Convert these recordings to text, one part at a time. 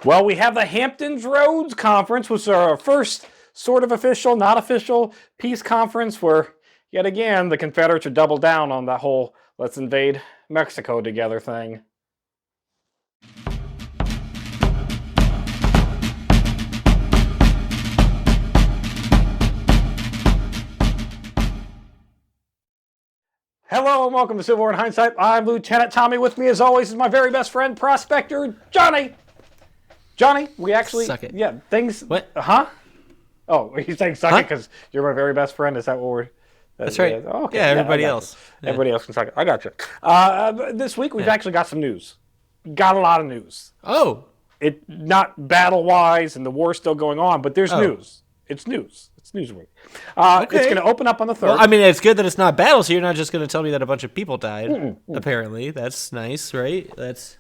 Well, we have the Hampton Roads Conference, which is our first sort of official, not official peace conference where, yet again, the Confederates are double down on that whole let's invade Mexico together thing. Hello and welcome to Civil War in Hindsight. I'm Lieutenant Tommy. With me, as always, is my very best friend, Prospector Johnny. Johnny, we actually... Suck it. Yeah, things... What? Huh? Oh, you're saying suck it because you're my very best friend? Is that what we're... That's right. Okay. Yeah, everybody else. Yeah. Everybody else can suck it. I got you. This week, we've actually got some news. Got a lot of news. Oh. Not battle-wise, and the war's still going on, but there's news. It's news. It's newsweek. Okay. It's going to open up on the 3rd. Well, I mean, it's good that it's not battle, so you're not just going to tell me that a bunch of people died, apparently. That's nice, right? That's...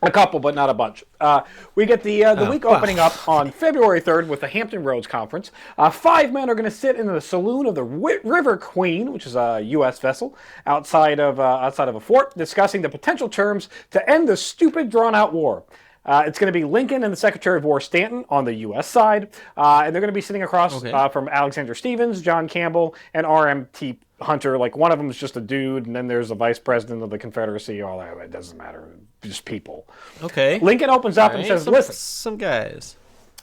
A couple, but not a bunch. We get the week opening up on February 3rd with the Hampton Roads Conference. 5 men are going to sit in the saloon of the River Queen, which is a U.S. vessel, outside of a fort, discussing the potential terms to end the stupid, drawn-out war. It's going to be Lincoln and the Secretary of War Stanton on the U.S. side, and they're going to be sitting across from Alexander Stephens, John Campbell, and R.M.T. Hunter. Like, one of them is just a dude, and then there's the Vice President of the Confederacy. All that, it doesn't matter. Just people. Okay. Lincoln opens up and says, listen. Some guys.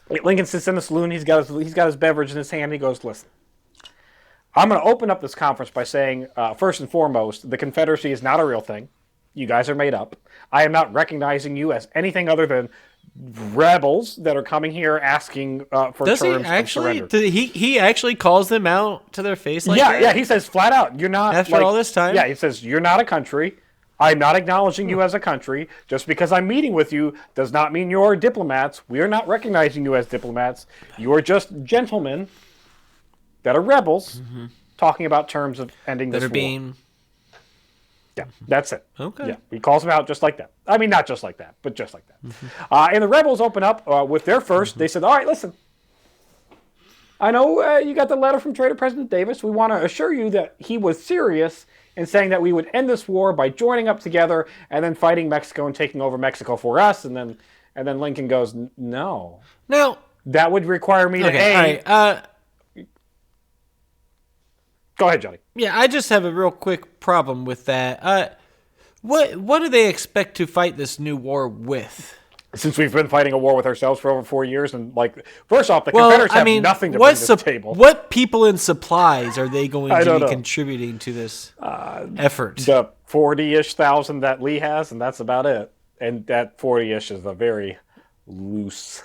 Lincoln sits in the saloon. He's got his beverage in his hand. And he goes, listen. I'm going to open up this conference by saying, first and foremost, the Confederacy is not a real thing. You guys are made up. I am not recognizing you as anything other than rebels that are coming here asking for terms of surrender. He actually calls them out to their face like that? Yeah, he says flat out, you're not... After all this time? Yeah, he says, you're not a country. I'm not acknowledging you as a country. Just because I'm meeting with you does not mean you're diplomats. We are not recognizing you as diplomats. You are just gentlemen that are rebels talking about terms of ending this war. Yeah, that's it. Okay. Yeah, he calls them out just like that. I mean, not just like that, but just like that. And the rebels open up with their first. They said, all right, listen. I know you got the letter from Trader President Davis. We want to assure you that he was serious in saying that we would end this war by joining up together and then fighting Mexico and taking over Mexico for us. And then Lincoln goes, no. Now, that would require me to all right. Go ahead, Johnny. Yeah, I just have a real quick problem with that. What do they expect to fight this new war with? Since we've been fighting a war with ourselves for over 4 years, and first off, the Confederates have nothing to bring to the table. What people and supplies are they going to be contributing to this effort? The 40-ish thousand that Lee has, and that's about it. And that 40-ish is a very loose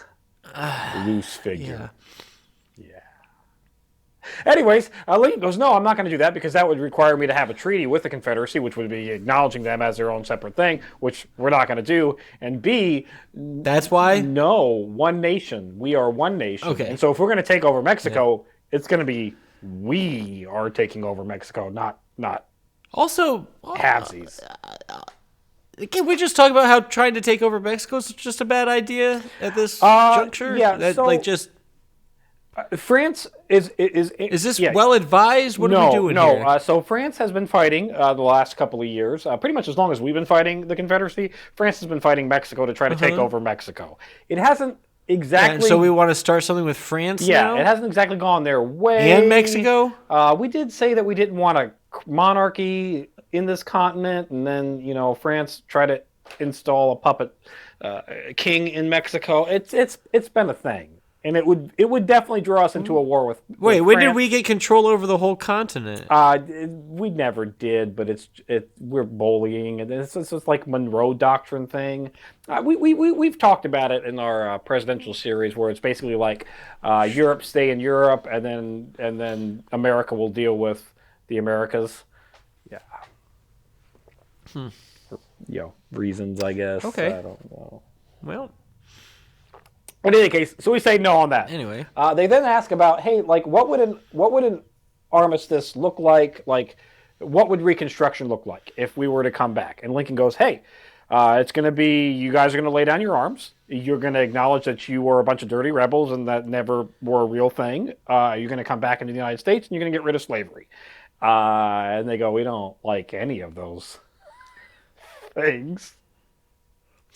figure. Yeah. Anyways, Lincoln goes, no, I'm not going to do that because that would require me to have a treaty with the Confederacy, which would be acknowledging them as their own separate thing, which we're not going to do. And B, that's why? No, one nation. We are one nation. Okay. And so if we're going to take over Mexico, it's going to be we are taking over Mexico, not also halvesies. Can we just talk about how trying to take over Mexico is just a bad idea at this juncture? Yeah, France is this well advised? What are we doing here? No. So France has been fighting the last couple of years, pretty much as long as we've been fighting the Confederacy. France has been fighting Mexico to try to take over Mexico. It hasn't exactly. And so we want to start something with France. Yeah, it hasn't exactly gone their way. And Mexico. We did say that we didn't want a monarchy in this continent, and then France tried to install a puppet king in Mexico. It's been a thing. And it would definitely draw us into a war with Wait, when did we get control over the whole continent? We never did, but we're bullying, and it's just like Monroe Doctrine thing. We've talked about it in our presidential series, where it's basically like Europe stay in Europe, and then America will deal with the Americas. Yeah. Reasons, I guess. Okay. I don't know. Well. In any case, so we say no on that. Anyway, they then ask about, hey, like what would an armistice look like? Like, what would Reconstruction look like if we were to come back? And Lincoln goes, hey, it's going to be you guys are going to lay down your arms. You're going to acknowledge that you were a bunch of dirty rebels and that never were a real thing. You're going to come back into the United States and you're going to get rid of slavery. And they go, we don't like any of those things.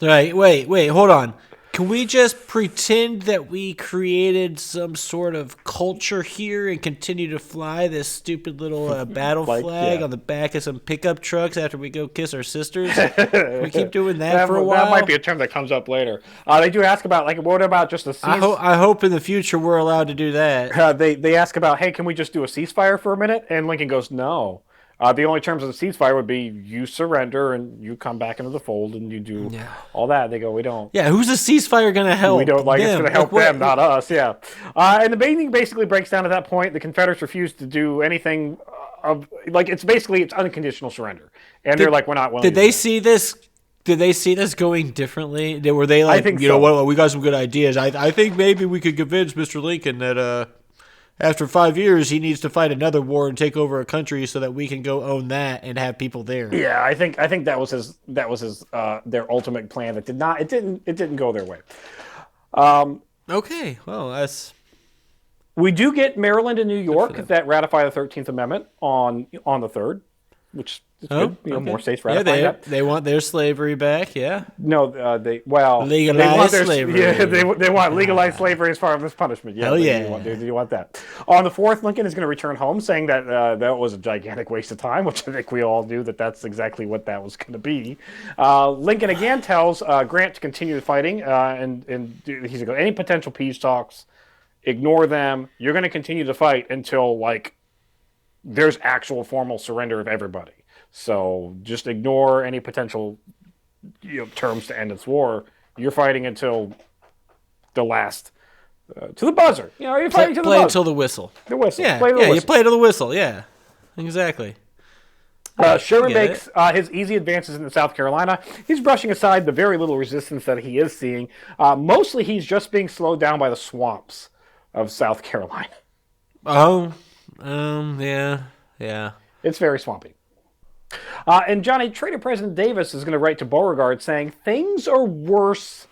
Right. Wait, hold on. Can we just pretend that we created some sort of culture here and continue to fly this stupid little battle flag on the back of some pickup trucks after we go kiss our sisters? Can we keep doing that for a while? That might be a term that comes up later. They do ask about, like, what about just a ceasefire? I hope in the future we're allowed to do that. They ask about, hey, can we just do a ceasefire for a minute? And Lincoln goes, no. The only terms of the ceasefire would be you surrender and you come back into the fold and you do all that. They go, we don't. Yeah, who's the ceasefire going to help? We don't like them? It's going to help them, not us. Yeah. And the meeting basically breaks down at that point. The Confederates refuse to do anything it's unconditional surrender, and they're like, we're not willing. Did they see this? Did they see this going differently? Were they like, you know what? We got some good ideas. I think maybe we could convince Mr. Lincoln that after 5 years, he needs to fight another war and take over a country so that we can go own that and have people there. Yeah, I think that was his their ultimate plan. It didn't go their way. Okay, well, that's. We do get Maryland and New York that ratify the 13th Amendment on the 3rd, which is good. Okay. More states ratifying that. They want their slavery back, yeah? No, legalize slavery. Yeah, they want legalized slavery as far as punishment. Yeah, hell yeah. Do you want that? On the 4th, Lincoln is going to return home, saying that that was a gigantic waste of time, which I think we all knew that's exactly what that was going to be. Lincoln again tells Grant to continue the fighting, and he's going to go, any potential peace talks, ignore them. You're going to continue to fight until, like, there's actual formal surrender of everybody. So just ignore any potential terms to end this war. You're fighting until the last, to the buzzer. You're fighting to the buzzer. Play until the whistle. The whistle. Yeah, whistle. You play to the whistle. Yeah, exactly. Sherman makes his easy advances into South Carolina. He's brushing aside the very little resistance that he is seeing. Mostly he's just being slowed down by the swamps of South Carolina. Yeah. It's very swampy. And Johnny, Trader President Davis is going to write to Beauregard saying, things are worse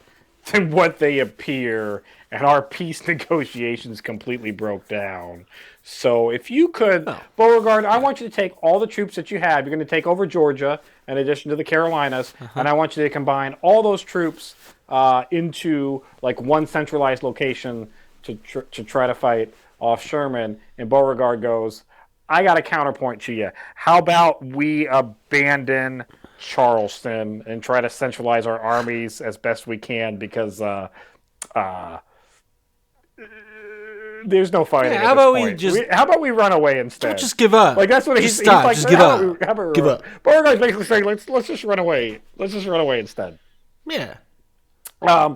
than what they appear, and our peace negotiations completely broke down. So if you could, Beauregard, I want you to take all the troops that you have. You're going to take over Georgia in addition to the Carolinas, and I want you to combine all those troops into like one centralized location to try to fight off Sherman. And Beauregard goes, I got a counterpoint to you. How about we abandon Charleston and try to centralize our armies as best we can, because there's no fighting. How about we run away instead? Don't just give up. Like, that's what he's like. Just give up. Give up. Beauregard's basically saying, let's just run away. Let's just run away instead. Yeah.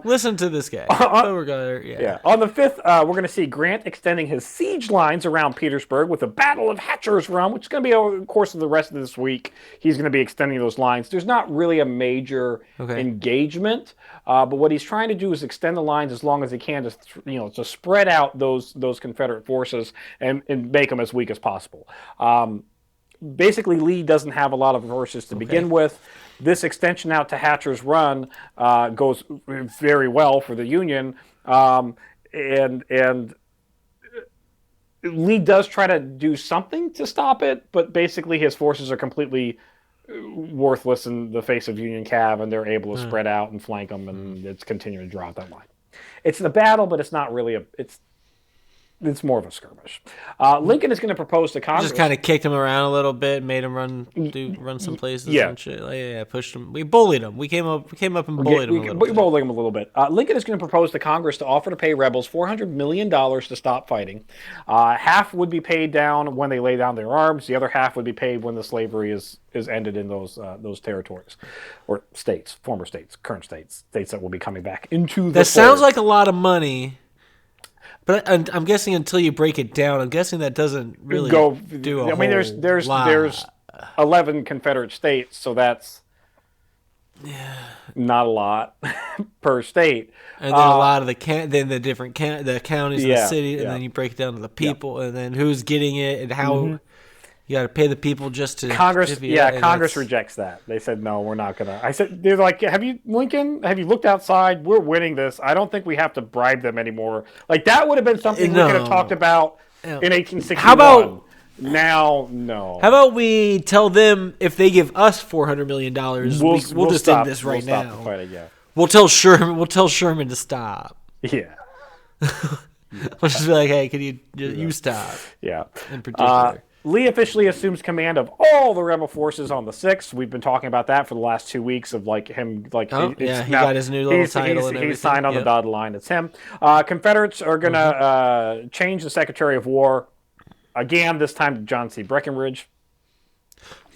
Listen to this guy. Yeah. On the 5th, we're going to see Grant extending his siege lines around Petersburg with the Battle of Hatcher's Run, which is going to be over the course of the rest of this week. He's going to be extending those lines. There's not really a major engagement, but what he's trying to do is extend the lines as long as he can to spread out those Confederate forces and make them as weak as possible. Basically, Lee doesn't have a lot of forces to begin with. This extension out to Hatcher's Run goes very well for the Union, and Lee does try to do something to stop it, but basically his forces are completely worthless in the face of Union cav, and they're able to spread out and flank them, and it's continuing to draw out that line. It's a battle, but it's not really it's more of a skirmish. Lincoln is going to propose to Congress. Just kind of kicked him around a little bit, made him run some places and shit. Pushed him. We bullied him. We came up and bullied him a little bit. We bullied him a little bit. Lincoln is going to propose to Congress to offer to pay rebels $400 million to stop fighting. Half would be paid down when they lay down their arms. The other half would be paid when the slavery is ended in those territories, or states, former states, current states that will be coming back into the That sounds like a lot of money. But I'm guessing until you break it down, I'm guessing that doesn't really do a whole lot. I mean, there's 11 Confederate states, so that's not a lot per state. And then a lot of the different the counties and the city, and then you break it down to the people, and then who's getting it, and how you got to pay the people just to Congress. Congress rejects that. They said no, we're not gonna. I said they're like, Lincoln? Have you looked outside? We're winning this. I don't think we have to bribe them anymore. Like that would have been something we could have talked about in 1861. How about now? No. How about we tell them if they give us $400 million, we'll just end this right now. Stop the fighting, We'll tell Sherman to stop. Yeah. We'll just be like, hey, can you stop? Yeah. In particular. Lee officially assumes command of all the rebel forces on the 6th. We've been talking about that for the last 2 weeks of like him, like he got his new little title and everything. He's signed on the dotted line. It's him. Confederates are gonna change the Secretary of War again. This time to John C. Breckinridge.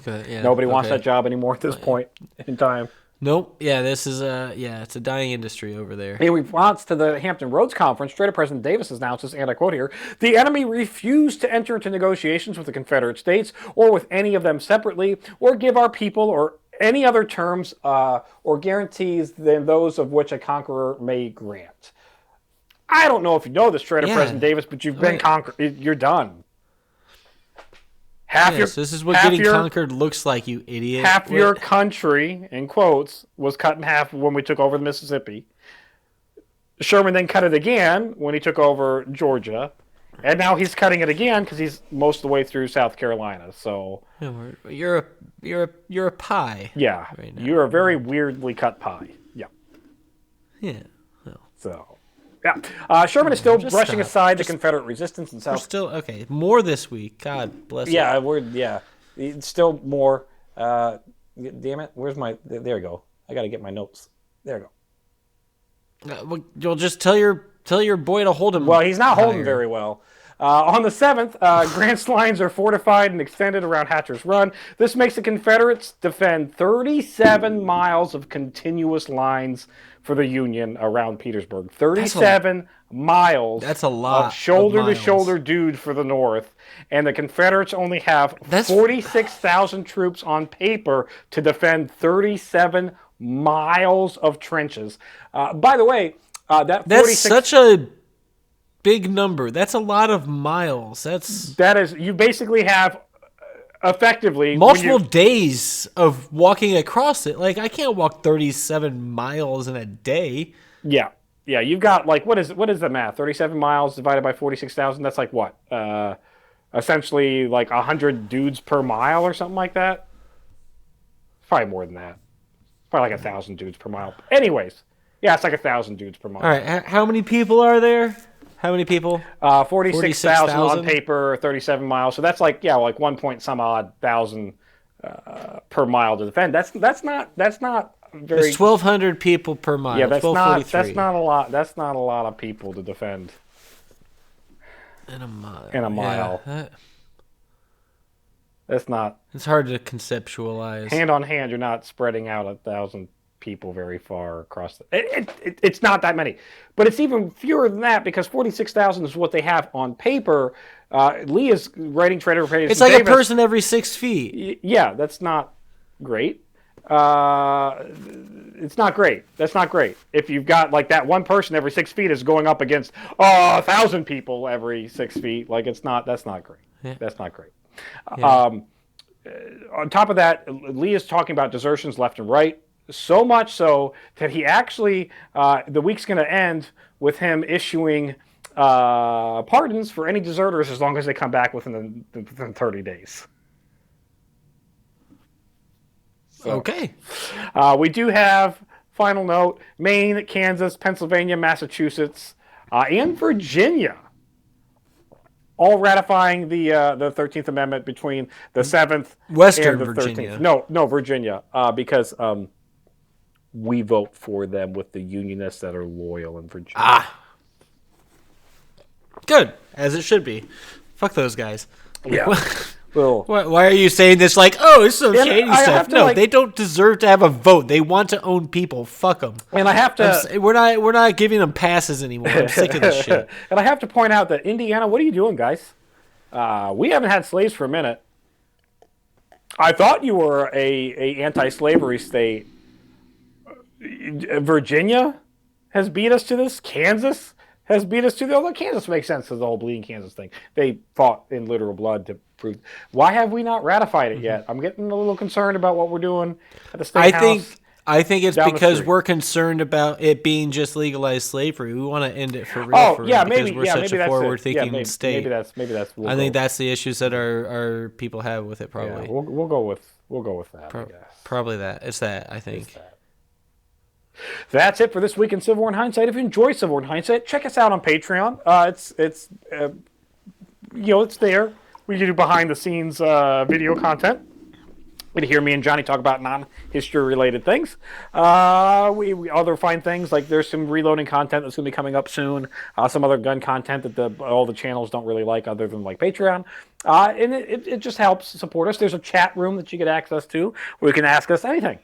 Nobody wants that job anymore at this point in time. Nope. Yeah, this is it's a dying industry over there. In response to the Hampton Roads conference, Straight President Davis announces, and I quote here, the enemy refused to enter into negotiations with the Confederate States or with any of them separately, or give our people or any other terms or guarantees than those of which a conqueror may grant. I don't know if you know this, Straight President Davis, but you've been conquered. You're done. This is what getting conquered looks like, you idiot. Half your country, in quotes, was cut in half when we took over the Mississippi. Sherman then cut it again when he took over Georgia, and now he's cutting it again because he's most of the way through South Carolina. So you're a pie. Yeah, right now. You're a very weirdly cut pie. Yeah. Yeah. Well. So. Yeah, Sherman is still brushing aside the Confederate resistance in South. We're still okay. More this week. God bless. It's still more. Damn it! Where's my? There we go. I got to get my notes. There we go. You'll just tell your boy to hold him. Well, he's not holding very well. On the 7th, Grant's lines are fortified and extended around Hatcher's Run. This makes the Confederates defend 37 miles of continuous lines for the Union around Petersburg. 37 miles. That's a lot of shoulder-to-shoulder dude for the North. And the Confederates only have 46,000 troops on paper to defend 37 miles of trenches. By the way, that's such a big number. That's a lot of miles. That is, you basically have effectively multiple days of walking across it. Like, I can't walk 37 miles in a day. Yeah. You've got like what is the math? 37 miles divided by 46,000. That's like what? Essentially like 100 dudes per mile or something like that. Probably more than that. Probably like 1,000 dudes per mile. Anyways, yeah, it's like 1,000 dudes per mile. All right, how many people are there? How many people? 46,000 on paper, 37 miles. So that's like 1 point some odd thousand per mile to defend. That's not very. There's 1,200 people per mile. Yeah, that's not a lot. That's not a lot of people to defend. In a mile. Yeah, that's not. It's hard to conceptualize. Hand on hand, you're not spreading out 1,000 people very far across. It's not that many, but it's even fewer than that because 46,000 is what they have on paper. Lee is writing Trader Pages. It's like Davis. A person every 6 feet. Yeah, that's not great. It's not great. That's not great. If you've got like that one person every 6 feet is going up against 1,000 people every 6 feet, like that's not great. Yeah. That's not great. Yeah. On top of that, Lee is talking about desertions left and right. So much so that he actually, the week's going to end with him issuing pardons for any deserters as long as they come back within 30 days. So, okay. We do have, final note, Maine, Kansas, Pennsylvania, Massachusetts, and Virginia all ratifying the 13th Amendment between the 7th Western and the 13th. Virginia. No, Virginia, because we vote for them with the Unionists that are loyal in Virginia. Good, as it should be. Fuck those guys. Yeah. Well, why are you saying this like, it's some shady stuff? No, they don't deserve to have a vote. They want to own people. Fuck them. And I have to... We're not giving them passes anymore. I'm sick of this shit. And I have to point out that Indiana, what are you doing, guys? We haven't had slaves for a minute. I thought you were a anti-slavery state. Virginia has beat us to this. Kansas has beat us to this. Although Kansas makes sense to the whole bleeding Kansas thing. They fought in literal blood to prove. Why have we not ratified it yet? I'm getting a little concerned about what we're doing at the state house. I think it's because we're concerned about it being just legalized slavery. We want to end it for real. Because we're such a forward-thinking state. Maybe that's. I think that's the issues that our people have with it. Probably. Yeah, we'll go with that. I guess. Probably that. It's that. I think. That's it for this week in Civil War in Hindsight. If you enjoy Civil War in Hindsight, check us out on Patreon. It's there. We do behind the scenes video content. You hear me and Johnny talk about non-history related things. We other fine things, like there's some reloading content that's going to be coming up soon. Some other gun content that all the channels don't really like, other than like Patreon. And it just helps support us. There's a chat room that you get access to where you can ask us anything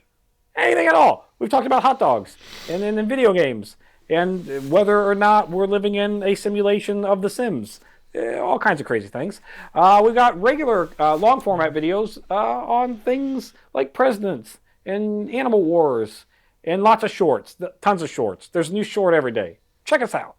at all. We've talked about hot dogs and then video games and whether or not we're living in a simulation of The Sims. All kinds of crazy things. We've got regular long format videos on things like presidents and animal wars and lots of shorts, tons of shorts. There's a new short every day. Check us out.